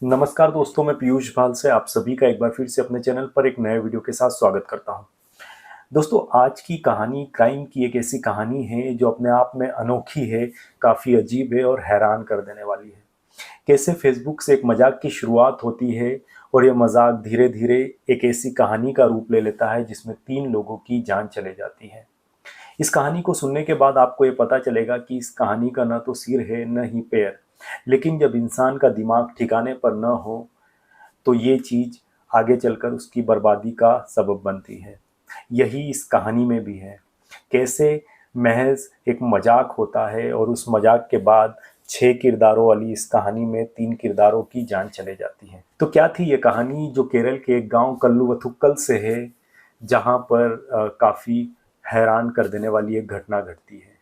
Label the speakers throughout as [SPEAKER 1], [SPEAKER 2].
[SPEAKER 1] नमस्कार दोस्तों, मैं पीयूष भाल से आप सभी का एक बार फिर से अपने चैनल पर एक नए वीडियो के साथ स्वागत करता हूं। दोस्तों, आज की कहानी क्राइम की एक ऐसी कहानी है जो अपने आप में अनोखी है, काफ़ी अजीब है और हैरान कर देने वाली है। कैसे फेसबुक से एक मजाक की शुरुआत होती है और यह मजाक धीरे धीरे एक ऐसी कहानी का रूप ले लेता है जिसमें 3 लोगों की जान चले जाती है। इस कहानी को सुनने के बाद आपको ये पता चलेगा कि इस कहानी का न तो सिर है न ही पैर, लेकिन जब इंसान का दिमाग ठिकाने पर न हो तो ये चीज़ आगे चलकर उसकी बर्बादी का सबब बनती है। यही इस कहानी में भी है। कैसे महज एक मजाक होता है और उस मजाक के बाद 6 किरदारों वाली इस कहानी में 3 किरदारों की जान चले जाती है। तो क्या थी ये कहानी जो केरल के एक गांव कल्लुवथुक्कल से है, जहां पर काफ़ी हैरान कर देने वाली एक घटना घटती है।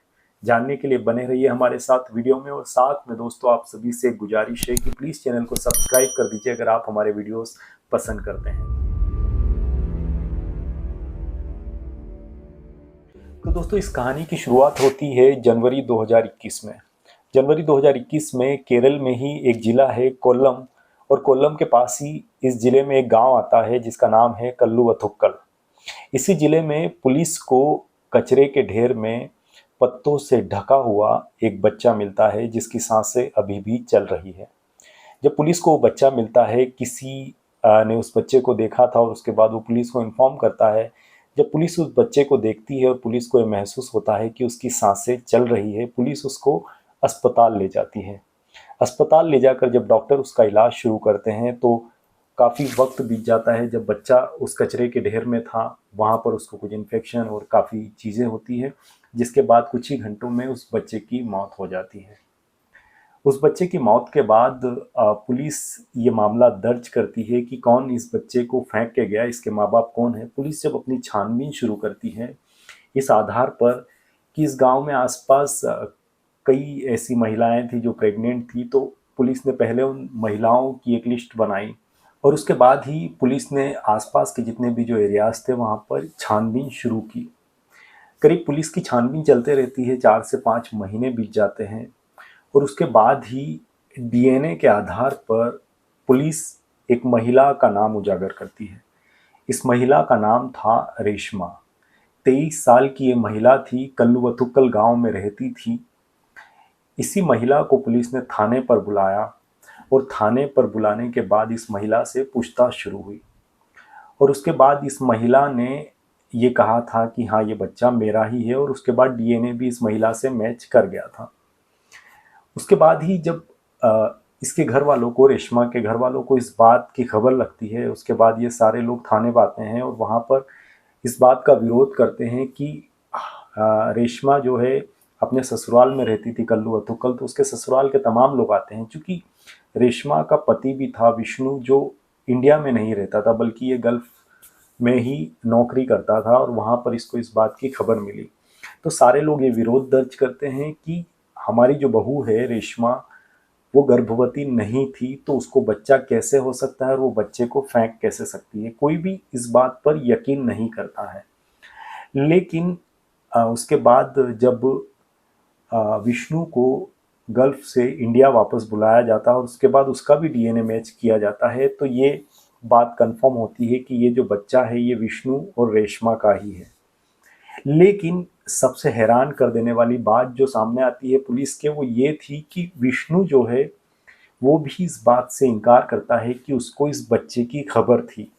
[SPEAKER 1] जानने के लिए बने रहिए हमारे साथ वीडियो में, और साथ में दोस्तों आप सभी से एक गुजारिश है कि प्लीज़ चैनल को सब्सक्राइब कर दीजिए अगर आप हमारे वीडियोस पसंद करते हैं। तो दोस्तों, इस कहानी की शुरुआत होती है जनवरी 2021 में। जनवरी 2021 में केरल में ही एक ज़िला है कोल्लम, और कोल्लम के पास ही इस ज़िले में एक गांव आता है जिसका नाम है कल्लुवथुक्कल। इसी ज़िले में पुलिस को कचरे के ढेर में पत्तों से ढका हुआ एक बच्चा मिलता है जिसकी सांसें अभी भी चल रही है। जब पुलिस को वो बच्चा मिलता है, किसी ने उस बच्चे को देखा था और उसके बाद वो पुलिस को इन्फॉर्म करता है। जब पुलिस उस बच्चे को देखती है और पुलिस को ये महसूस होता है कि उसकी सांसें चल रही है, पुलिस उसको अस्पताल ले जाती है। अस्पताल ले जाकर जब डॉक्टर उसका इलाज शुरू करते हैं तो काफ़ी वक्त बीत जाता है। जब बच्चा उस कचरे के ढेर में था, वहाँ पर उसको कुछ इन्फेक्शन और काफ़ी चीज़ें होती है, जिसके बाद कुछ ही घंटों में उस बच्चे की मौत हो जाती है। उस बच्चे की मौत के बाद पुलिस ये मामला दर्ज करती है कि कौन इस बच्चे को फेंक के गया, इसके माँ बाप कौन है। पुलिस जब अपनी छानबीन शुरू करती है इस आधार पर कि इस गांव में आसपास कई ऐसी महिलाएं थी जो प्रेग्नेंट थी, तो पुलिस ने पहले उन महिलाओं की एक लिस्ट बनाई और उसके बाद ही पुलिस ने आसपास के जितने भी जो एरियाज थे वहाँ पर छानबीन शुरू की। करीब पुलिस की छानबीन चलते रहती है, 4 से 5 महीने बीत जाते हैं और उसके बाद ही डीएनए के आधार पर पुलिस एक महिला का नाम उजागर करती है। इस महिला का नाम था रेशमा। 23 साल की ये महिला थी, कल्लुवथुक्कल गांव में रहती थी। इसी महिला को पुलिस ने थाने पर बुलाया और थाने पर बुलाने के बाद इस महिला से पूछताछ शुरू हुई और उसके बाद इस महिला ने ये कहा था कि हाँ, ये बच्चा मेरा ही है, और उसके बाद डीएनए भी इस महिला से मैच कर गया था। उसके बाद ही जब इसके घर वालों को, रेशमा के घर वालों को इस बात की खबर लगती है, उसके बाद ये सारे लोग थाने पर आते हैं और वहाँ पर इस बात का विरोध करते हैं कि रेशमा जो है अपने ससुराल में रहती थी कल्लुवथुक्कल, तो उसके ससुराल के तमाम लोग आते हैं। क्योंकि रेशमा का पति भी था विष्णु, जो इंडिया में नहीं रहता था बल्कि ये गल्फ में ही नौकरी करता था, और वहाँ पर इसको इस बात की खबर मिली। तो सारे लोग ये विरोध दर्ज करते हैं कि हमारी जो बहू है रेशमा, वो गर्भवती नहीं थी, तो उसको बच्चा कैसे हो सकता है और वो बच्चे को फेंक कैसे सकती है। कोई भी इस बात पर यकीन नहीं करता है। लेकिन उसके बाद जब विष्णु को गल्फ से इंडिया वापस बुलाया जाता है और उसके बाद उसका भी डीएनए मैच किया जाता है, तो ये बात कंफर्म होती है कि ये जो बच्चा है ये विष्णु और रेशमा का ही है। लेकिन सबसे हैरान कर देने वाली बात जो सामने आती है पुलिस के, वो ये थी कि विष्णु जो है वो भी इस बात से इनकार करता है कि उसको इस बच्चे की खबर थी।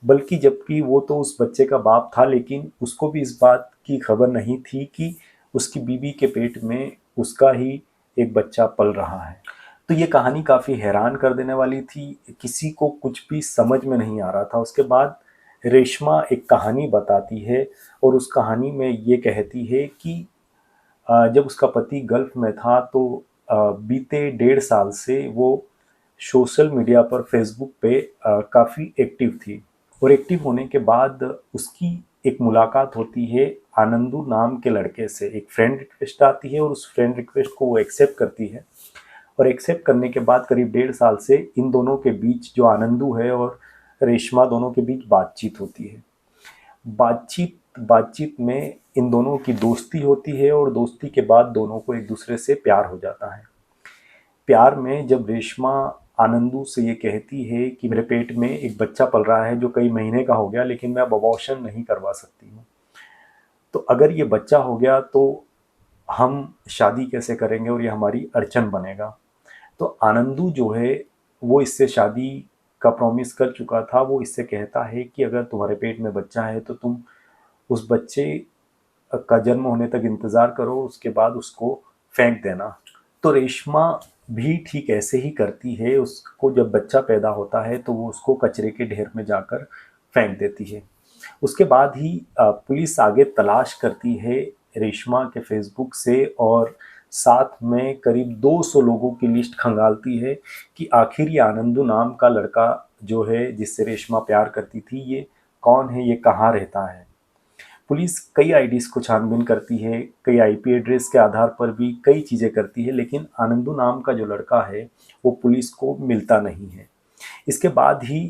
[SPEAKER 1] बल्कि जबकि वो तो उस बच्चे का बाप था, लेकिन उसको भी इस बात की खबर नहीं थी कि उसकी बीवी के पेट में उसका ही एक बच्चा पल रहा है। तो ये कहानी काफ़ी हैरान कर देने वाली थी, किसी को कुछ भी समझ में नहीं आ रहा था। उसके बाद रेशमा एक कहानी बताती है और उस कहानी में ये कहती है कि जब उसका पति गल्फ में था तो बीते 1.5 साल से वो सोशल मीडिया पर फेसबुक पे काफ़ी एक्टिव थी, और एक्टिव होने के बाद उसकी एक मुलाकात होती है आनंदू नाम के लड़के से। एक फ्रेंड रिक्वेस्ट आती है और उस फ्रेंड रिक्वेस्ट को वो एक्सेप्ट करती है, और एक्सेप्ट करने के बाद करीब 1.5 साल से इन दोनों के बीच, जो आनंदू है और रेशमा, दोनों के बीच बातचीत होती है। बातचीत में इन दोनों की दोस्ती होती है और दोस्ती के बाद दोनों को एक दूसरे से प्यार हो जाता है। प्यार में जब रेशमा आनंदू से ये कहती है कि मेरे पेट में एक बच्चा पल रहा है जो कई महीने का हो गया, लेकिन मैं अब अबॉर्शन नहीं करवा सकती हूँ। तो अगर ये बच्चा हो गया तो हम शादी कैसे करेंगे और ये हमारी अड़चन बनेगा। तो आनंदू जो है वो इससे शादी का प्रॉमिस कर चुका था। वो इससे कहता है कि अगर तुम्हारे पेट में बच्चा है तो तुम उस बच्चे का जन्म होने तक इंतज़ार करो, उसके बाद उसको फेंक देना। तो रेशमा भी ठीक ऐसे ही करती है। उसको जब बच्चा पैदा होता है तो वो उसको कचरे के ढेर में जाकर फेंक देती है। उसके बाद ही पुलिस आगे तलाश करती है रेशमा के फेसबुक से, और साथ में करीब 200 लोगों की लिस्ट खंगालती है कि आखिर ये आनंदू नाम का लड़का जो है जिससे रेशमा प्यार करती थी, ये कौन है, ये कहाँ रहता है। पुलिस कई आईडीज को छानबीन करती है, कई आईपी एड्रेस के आधार पर भी कई चीज़ें करती है, लेकिन आनंदू नाम का जो लड़का है वो पुलिस को मिलता नहीं है। इसके बाद ही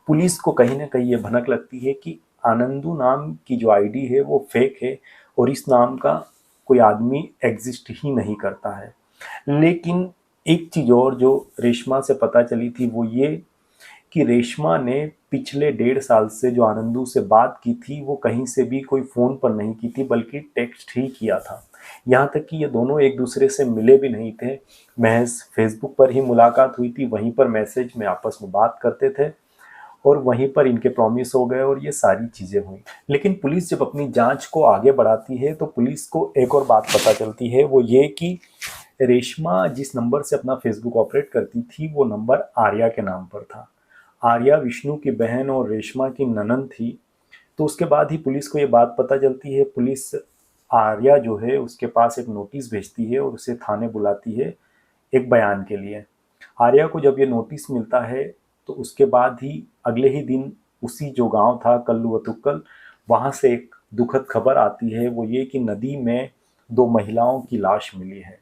[SPEAKER 1] पुलिस को कहीं ना कहीं ये भनक लगती है कि आनंदू नाम की जो आईडी है वो फेक है और इस नाम का कोई आदमी एग्जिस्ट ही नहीं करता है। लेकिन एक चीज़ और जो रेशमा से पता चली थी वो ये कि रेशमा ने पिछले 1.5 साल से जो आनंदू से बात की थी वो कहीं से भी कोई फ़ोन पर नहीं की थी, बल्कि टेक्स्ट ही किया था। यहाँ तक कि ये दोनों एक दूसरे से मिले भी नहीं थे, महज फेसबुक पर ही मुलाकात हुई थी, वहीं पर मैसेज में आपस में बात करते थे और वहीं पर इनके प्रॉमिस हो गए और ये सारी चीज़ें हुई। लेकिन पुलिस जब अपनी जांच को आगे बढ़ाती है तो पुलिस को एक और बात पता चलती है, वो ये कि रेशमा जिस नंबर से अपना फेसबुक ऑपरेट करती थी वो नंबर आर्या के नाम पर था। आर्या विष्णु की बहन और रेशमा की ननंद थी। तो उसके बाद ही पुलिस को ये बात पता चलती है। पुलिस आर्या जो है उसके पास एक नोटिस भेजती है और उसे थाने बुलाती है एक बयान के लिए। आर्या को जब ये नोटिस मिलता है तो उसके बाद ही अगले ही दिन उसी जो गांव था कल्लू अतुक्कल, वहाँ से एक दुखद खबर आती है। वो ये कि नदी में 2 महिलाओं की लाश मिली है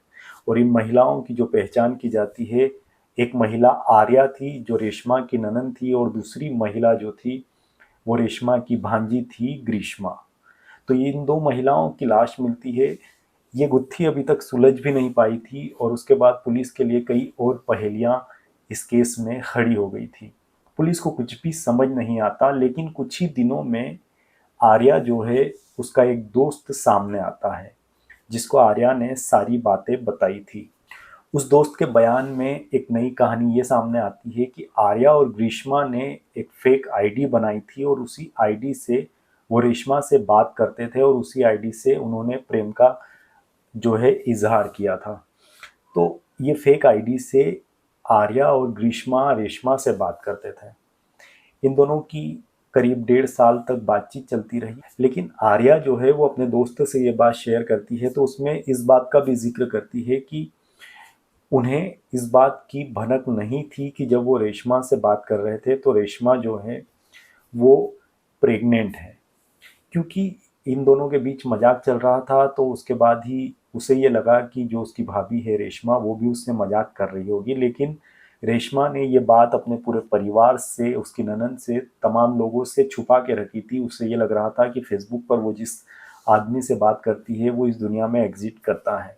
[SPEAKER 1] और इन महिलाओं की जो पहचान की जाती है, एक महिला आर्या थी जो रेशमा की ननंद थी और दूसरी महिला जो थी वो रेशमा की भांजी थी ग्रीष्मा। तो ये इन 2 महिलाओं की लाश मिलती है। ये गुत्थी अभी तक सुलझ भी नहीं पाई थी और उसके बाद पुलिस के लिए कई और पहेलियां इस केस में खड़ी हो गई थी। पुलिस को कुछ भी समझ नहीं आता, लेकिन कुछ ही दिनों में आर्या जो है उसका एक दोस्त सामने आता है जिसको आर्या ने सारी बातें बताई थी। उस दोस्त के बयान में एक नई कहानी ये सामने आती है कि आर्या और ग्रीष्मा ने एक फेक आईडी बनाई थी और उसी आईडी से वो रेशमा से बात करते थे और उसी आईडी से उन्होंने प्रेम का जो है इजहार किया था। तो ये फेक आईडी से आर्या और ग्रीष्मा रेशमा से बात करते थे। इन दोनों की करीब 1.5 साल तक बातचीत चलती रही, लेकिन आर्या जो है वो अपने दोस्त से ये बात शेयर करती है तो उसमें इस बात का भी जिक्र करती है कि उन्हें इस बात की भनक नहीं थी कि जब वो रेशमा से बात कर रहे थे तो रेशमा जो है वो प्रेग्नेंट है। क्योंकि इन दोनों के बीच मजाक चल रहा था तो उसके बाद ही उसे ये लगा कि जो उसकी भाभी है रेशमा वो भी उससे मजाक कर रही होगी, लेकिन रेशमा ने ये बात अपने पूरे परिवार से, उसकी ननद से, तमाम लोगों से छुपा के रखी थी। उसे ये लग रहा था कि फेसबुक पर वो जिस आदमी से बात करती है वो इस दुनिया में एग्जिस्ट करता है,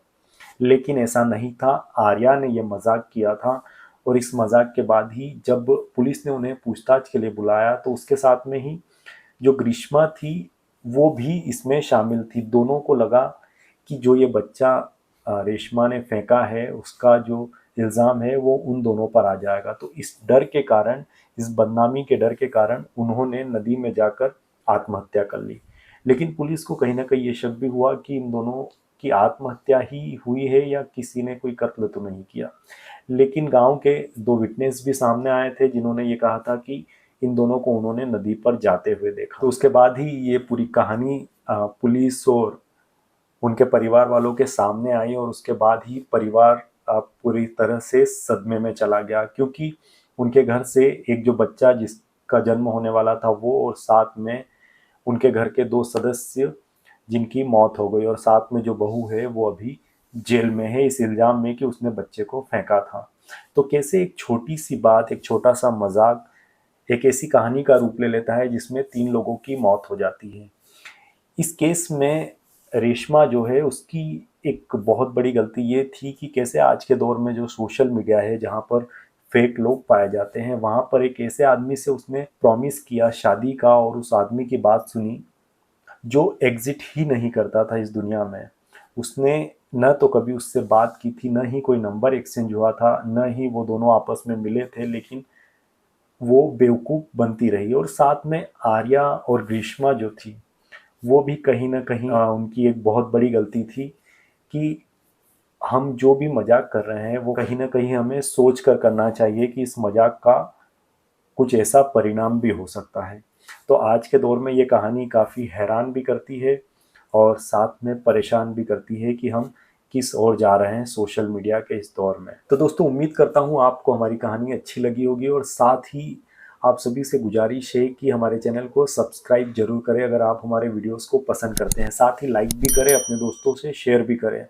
[SPEAKER 1] लेकिन ऐसा नहीं था। आर्या ने यह मजाक किया था और इस मजाक के बाद ही जब पुलिस ने उन्हें पूछताछ के लिए बुलाया तो उसके साथ में ही जो ग्रीष्मा थी वो भी इसमें शामिल थी। दोनों को लगा कि जो ये बच्चा रेशमा ने फेंका है उसका जो इल्ज़ाम है वो उन दोनों पर आ जाएगा। तो इस डर के कारण, इस बदनामी के डर के कारण उन्होंने नदी में जाकर आत्महत्या कर ली। लेकिन पुलिस को कहीं ना कहीं ये शक भी हुआ कि इन दोनों की आत्महत्या ही हुई है या किसी ने कोई कत्ल तो नहीं किया। लेकिन गांव के 2 विटनेस भी सामने आए थे जिन्होंने ये कहा था कि इन दोनों को उन्होंने नदी पर जाते हुए देखा। तो उसके बाद ही ये पूरी कहानी पुलिस और उनके परिवार वालों के सामने आई और उसके बाद ही परिवार पूरी तरह से सदमे में चला गया, क्योंकि उनके घर से एक जो बच्चा जिसका जन्म होने वाला था वो, और साथ में उनके घर के 2 सदस्य जिनकी मौत हो गई, और साथ में जो बहू है वो अभी जेल में है इस इल्ज़ाम में कि उसने बच्चे को फेंका था। तो कैसे एक छोटी सी बात, एक छोटा सा मजाक एक ऐसी कहानी का रूप ले लेता है जिसमें 3 लोगों की मौत हो जाती है। इस केस में रेशमा जो है उसकी एक बहुत बड़ी गलती ये थी कि कैसे आज के दौर में जो सोशल मीडिया है जहाँ पर फेक लोग पाए जाते हैं। वहाँ पर एक ऐसे आदमी से उसने प्रॉमिस किया शादी का और उस आदमी की बात सुनी जो एग्जिट ही नहीं करता था इस दुनिया में। उसने न तो कभी उससे बात की थी, न ही कोई नंबर एक्सचेंज हुआ था, न ही वो दोनों आपस में मिले थे, लेकिन वो बेवकूफ़ बनती रही। और साथ में आर्या और ग्रीष्मा जो थी वो भी कहीं ना कहीं उनकी एक बहुत बड़ी गलती थी कि हम जो भी मजाक कर रहे हैं वो कहीं ना कहीं हमें सोच कर करना चाहिए कि इस मजाक का कुछ ऐसा परिणाम भी हो सकता है। तो आज के दौर में ये कहानी काफ़ी हैरान भी करती है और साथ में परेशान भी करती है कि हम किस ओर जा रहे हैं सोशल मीडिया के इस दौर में। तो दोस्तों उम्मीद करता हूँ आपको हमारी कहानी अच्छी लगी होगी और साथ ही आप सभी से गुजारिश है कि हमारे चैनल को सब्सक्राइब जरूर करें अगर आप हमारे वीडियोस को पसंद करते हैं। साथ ही लाइक भी करें, अपने दोस्तों से शेयर भी करें।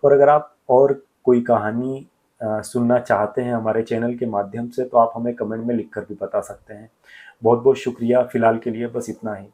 [SPEAKER 1] और अगर आप और कोई कहानी सुनना चाहते हैं हमारे चैनल के माध्यम से तो आप हमें कमेंट में लिखकर भी बता सकते हैं। बहुत बहुत शुक्रिया। फ़िलहाल के लिए बस इतना ही।